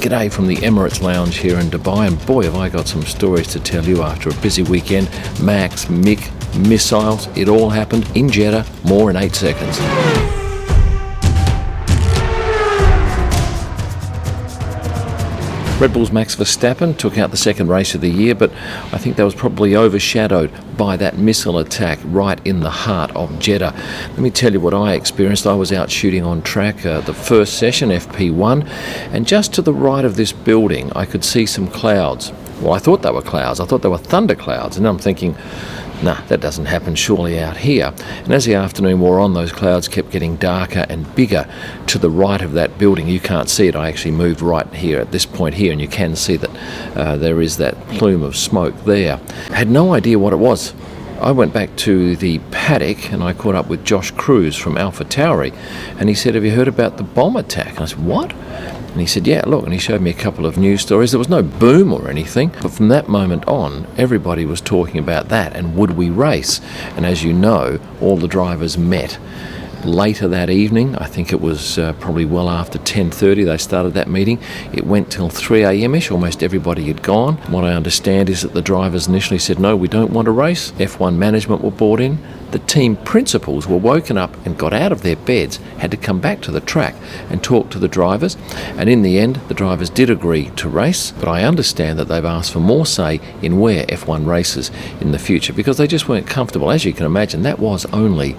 G'day from the Emirates Lounge here in Dubai, and boy have I got some stories to tell you after a busy weekend. Max, Mick, Missiles, it all happened in Jeddah, more in 8 seconds. Red Bull's Max Verstappen took out the second race of the year, but I think that was probably overshadowed by that missile attack right in the heart of Jeddah. Let me tell you what I experienced. I was out shooting on track, the first session, FP1, and just to the right of this building I could see some clouds. Well, I thought they were clouds. I thought they were thunder clouds, and I'm thinking, nah, that doesn't happen surely out here. And as the afternoon wore on, those clouds kept getting darker and bigger to the right of that building. You can't see it. I actually moved right here at this point here, and you can see that there is that plume of smoke there. I had no idea what it was. I went back to the paddock and I caught up with Josh Cruz from AlphaTauri, and he said, "Have you heard about the bomb attack?" And I said, "What?" And he said, "Yeah, look," and he showed me a couple of news stories. There was no boom or anything, but from that moment on, everybody was talking about that and would we race? And as you know, all the drivers met. Later that evening, I think it was probably well after 10:30, they started that meeting. It went till 3 a.m.-ish, almost everybody had gone. What I understand is that the drivers initially said, no, we don't want to race. F1 management were brought in. The team principals were woken up and got out of their beds, had to come back to the track and talk to the drivers. And in the end, the drivers did agree to race, but I understand that they've asked for more say in where F1 races in the future because they just weren't comfortable. As you can imagine, that was only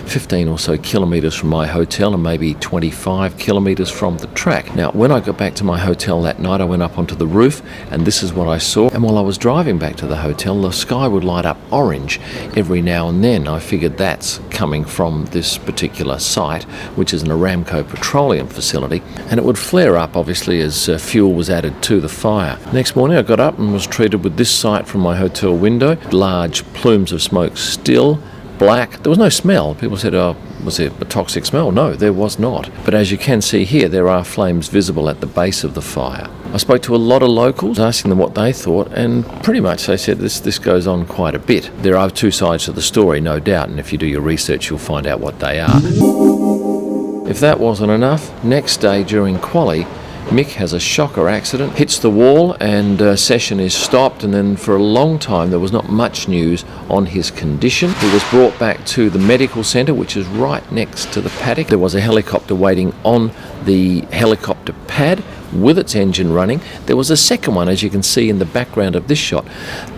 15 or so kilometres from my hotel and maybe 25 kilometres from the track. Now, when I got back to my hotel that night, I went up onto the roof and this is what I saw. And while I was driving back to the hotel, the sky would light up orange every now and then. I figured that's coming from this particular site, which is an Aramco petroleum facility, and it would flare up obviously as fuel was added to the fire. Next morning I got up and was treated with this sight from my hotel window. Large plumes of smoke, still black. There was no smell. People said, oh, was there a toxic smell? No, there was not. But as you can see here, there are flames visible at the base of the fire. I spoke to a lot of locals, asking them what they thought, and pretty much they said this goes on quite a bit. There are two sides to the story, no doubt, and if you do your research, you'll find out what they are. If that wasn't enough, next day during quali, Mick has a shocker accident, hits the wall, and session is stopped, and then for a long time there was not much news on his condition. He was brought back to the medical centre, which is right next to the paddock. There was a helicopter waiting on the helicopter pad with its engine running. There was a second one, as you can see in the background of this shot.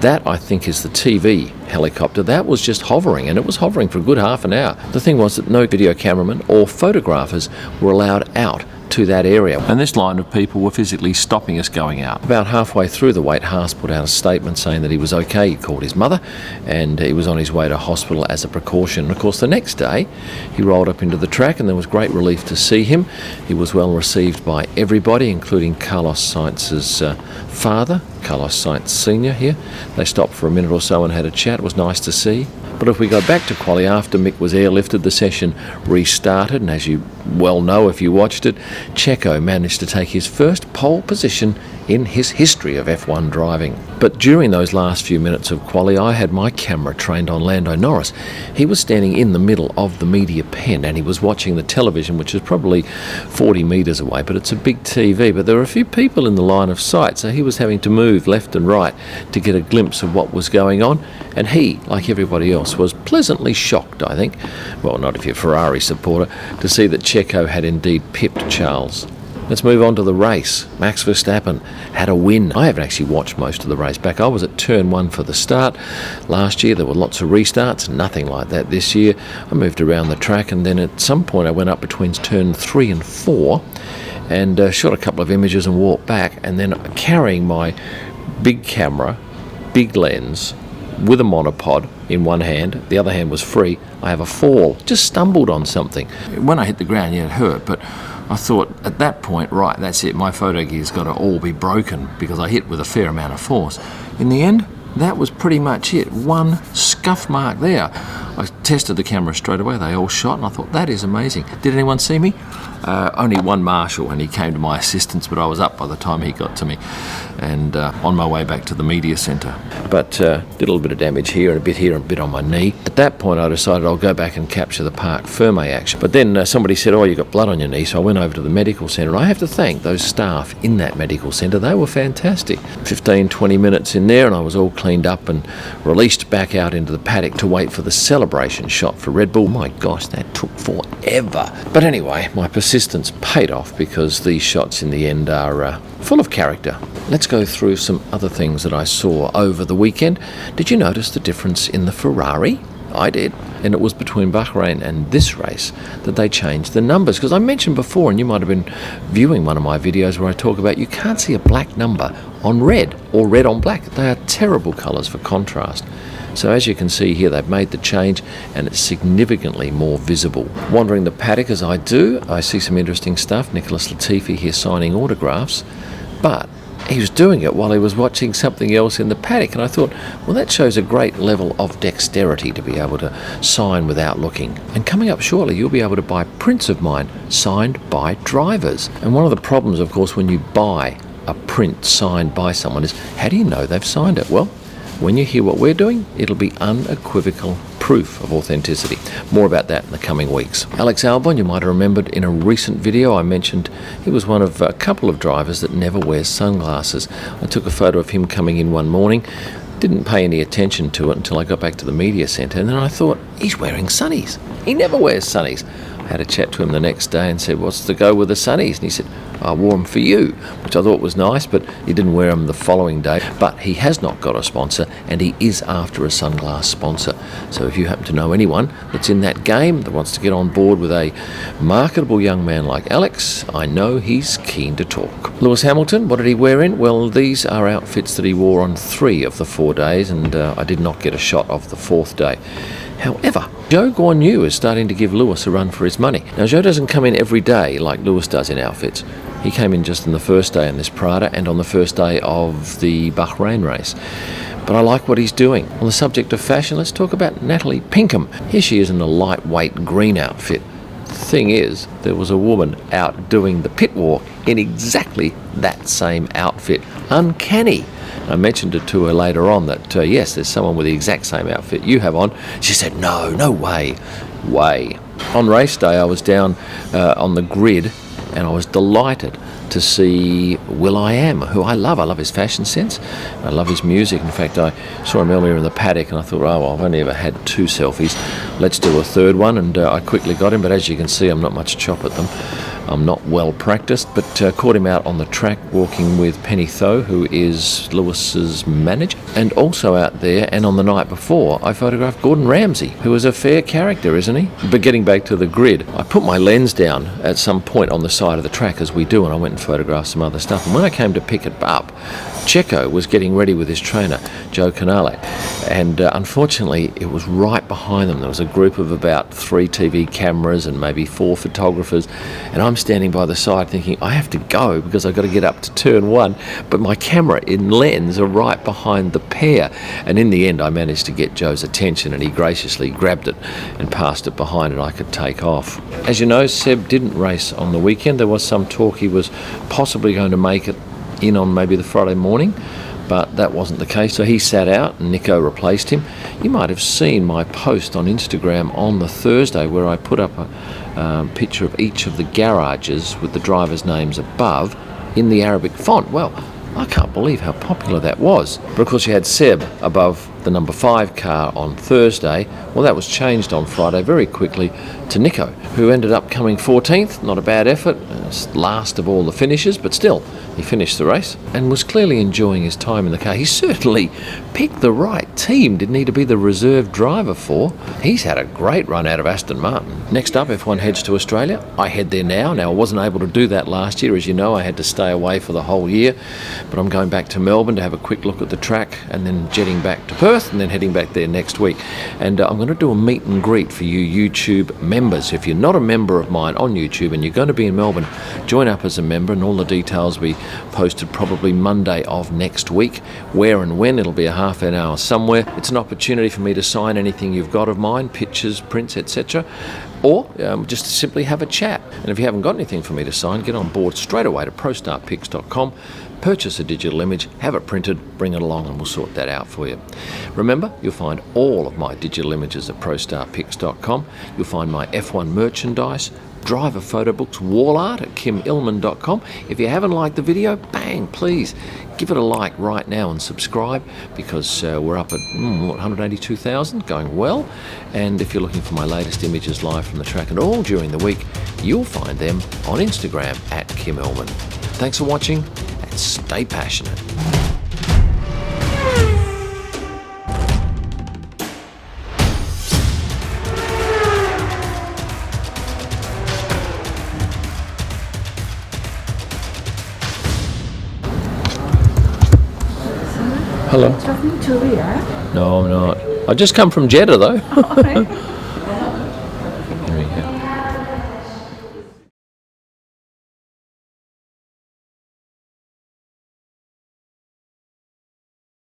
That, I think, is the TV helicopter. That was just hovering, and it was hovering for a good half an hour. The thing was that no video cameramen or photographers were allowed out to that area, and this line of people were physically stopping us going out. About halfway through the wait, Haas put out a statement saying that he was okay. He called his mother and he was on his way to hospital as a precaution. And of course the next day he rolled up into the track and there was great relief to see him. He was well received by everybody, including Carlos Sainz's father, Carlos Sainz Sr. here. They stopped for a minute or so and had a chat. It was nice to see. But if we go back to quali, after Mick was airlifted, the session restarted, and as you well know if you watched it, Checo managed to take his first pole position in his history of F1 driving. But during those last few minutes of quali, I had my camera trained on Lando Norris. He was standing in the middle of the media pen and he was watching the television, which is probably 40 metres away, but it's a big TV. But there were a few people in the line of sight, so he was having to move left and right to get a glimpse of what was going on. And he, like everybody else, was pleasantly shocked, I think, well, not if you're a Ferrari supporter, to see that Checo had indeed pipped Charles. Let's move on to the race. Max Verstappen had a win. I haven't actually watched most of the race back. I was at turn 1 for the start. Last year there were lots of restarts, nothing like that this year. I moved around the track and then at some point I went up between turn 3 and 4 and shot a couple of images and walked back, and then carrying my big camera, big lens, with a monopod in one hand, the other hand was free. I have a fall, just stumbled on something. When I hit the ground, yeah, it hurt, but I thought at that point, right, that's it, my photo gear's got to all be broken because I hit with a fair amount of force. In the end, that was pretty much it. One scuff mark there. I tested the camera straight away. They all shot, and I thought, that is amazing. Did anyone see me? Only one marshal, and he came to my assistance, but I was up by the time he got to me, and on my way back to the media centre. But did a little bit of damage here and a bit on my knee. At that point, I decided I'll go back and capture the Parc Ferme action. But then somebody said, oh, you got blood on your knee, so I went over to the medical centre. I have to thank those staff in that medical centre. They were fantastic. 15, 20 minutes in there, and I was all cleaned up and released back out into the paddock to wait for the celebration shot for Red Bull. My gosh, that took forever. But anyway, my persistence paid off, because these shots in the end are full of character. Let's go through some other things that I saw over the weekend. Did you notice the difference in the Ferrari? I did. And it was between Bahrain and this race that they changed the numbers. Because I mentioned before, and you might have been viewing one of my videos where I talk about you can't see a black number on red or red on black. They are terrible colours for contrast. So as you can see here, they've made the change and it's significantly more visible. Wandering the paddock as I do, I see some interesting stuff. Nicholas Latifi here signing autographs, but he was doing it while he was watching something else in the paddock, and I thought, well, that shows a great level of dexterity to be able to sign without looking. And coming up shortly, you'll be able to buy prints of mine signed by drivers. And one of the problems, of course, when you buy a print signed by someone is, how do you know they've signed it? Well, when you hear what we're doing, it'll be unequivocal proof of authenticity. More about that in the coming weeks. Alex Alban, you might have remembered in a recent video I mentioned he was one of a couple of drivers that never wears sunglasses. I took a photo of him coming in one morning, didn't pay any attention to it until I got back to the media centre, and then I thought, he's wearing sunnies. He never wears sunnies. I had a chat to him the next day and said, what's the go with the sunnies? And he said, I wore them for you, which I thought was nice, but he didn't wear them the following day. But he has not got a sponsor, and he is after a sunglass sponsor. So if you happen to know anyone that's in that game that wants to get on board with a marketable young man like Alex, I know he's keen to talk. Lewis Hamilton, what did he wear in? Well, these are outfits that he wore on 3 of the 4 days, and I did not get a shot of the 4th day. However, Zhou Guanyu is starting to give Lewis a run for his money. Now, Zhou doesn't come in every day like Lewis does in outfits. He came in just on the first day in this Prada and on the first day of the Bahrain race. But I like what he's doing. On the subject of fashion, let's talk about Natalie Pinkham. Here she is in a lightweight green outfit. The thing is, there was a woman out doing the pit walk in exactly that same outfit. Uncanny. I mentioned it to her later on that, yes, there's someone with the exact same outfit you have on. She said, no way. On race day, I was down on the grid, and I was delighted to see will.i.am, who I love. I love his fashion sense. I love his music. In fact, I saw him earlier in the paddock, and I thought, oh, well, I've only ever had 2 selfies. Let's do a 3rd one, and I quickly got him, but as you can see, I'm not much chop at them. I'm not well practiced, but caught him out on the track walking with Penny Tho, who is Lewis's manager, and also out there, and on the night before, I photographed Gordon Ramsay, who is a fair character, isn't he? But getting back to the grid, I put my lens down at some point on the side of the track, as we do, and I went and photographed some other stuff. And when I came to pick it up, Checo was getting ready with his trainer, Joe Canale, and unfortunately, it was right behind them. There was a group of about 3 TV cameras and maybe 4 photographers, and I'm standing by the side thinking, I have to go because I've got to get up to turn 1, but my camera and lens are right behind the pair. And in the end, I managed to get Joe's attention, and he graciously grabbed it and passed it behind, and I could take off. As you know, Seb didn't race on the weekend. There was some talk he was possibly going to make it in on maybe the Friday morning, but that wasn't the case, so he sat out and Nico replaced him. You might have seen my post on Instagram on the Thursday where I put up a picture of each of the garages with the drivers' names above in the Arabic font. Well, I can't believe how popular that was. But of course you had Seb above the number 5 car on Thursday. Well, that was changed on Friday very quickly to Nico, who ended up coming 14th. Not a bad effort, last of all the finishes, but still, he finished the race and was clearly enjoying his time in the car. He certainly picked the right team, didn't he, to be the reserve driver for. He's had a great run out of Aston Martin. Next up, F1 heads to Australia. I head there now. Now, I wasn't able to do that last year. As you know, I had to stay away for the whole year, but I'm going back to Melbourne to have a quick look at the track and then jetting back to Perth and then heading back there next week. And I'm going to do a meet and greet for you YouTube members. If you're not a member of mine on YouTube and you're going to be in Melbourne, join up as a member, and all the details will be posted probably Monday of next week. Where and when, it'll be a half an hour somewhere. It's an opportunity for me to sign anything you've got of mine, pictures, prints, etc., or just to simply have a chat. And if you haven't got anything for me to sign, get on board straight away to prostarpics.com, purchase a digital image, have it printed, bring it along, and we'll sort that out for you. Remember, you'll find all of my digital images at prostarpics.com. You'll find my F1 merchandise, driver photo books, wall art at kimillman.com. If you haven't liked the video, bang, please give it a like right now and subscribe, because we're up at 182,000, going well. And if you're looking for my latest images live from the track and all during the week, you'll find them on Instagram at Kim Illman. Thanks for watching, and stay passionate. Hello. Traveling to Riyadh? No, I'm not. I just come from Jeddah though. Okay.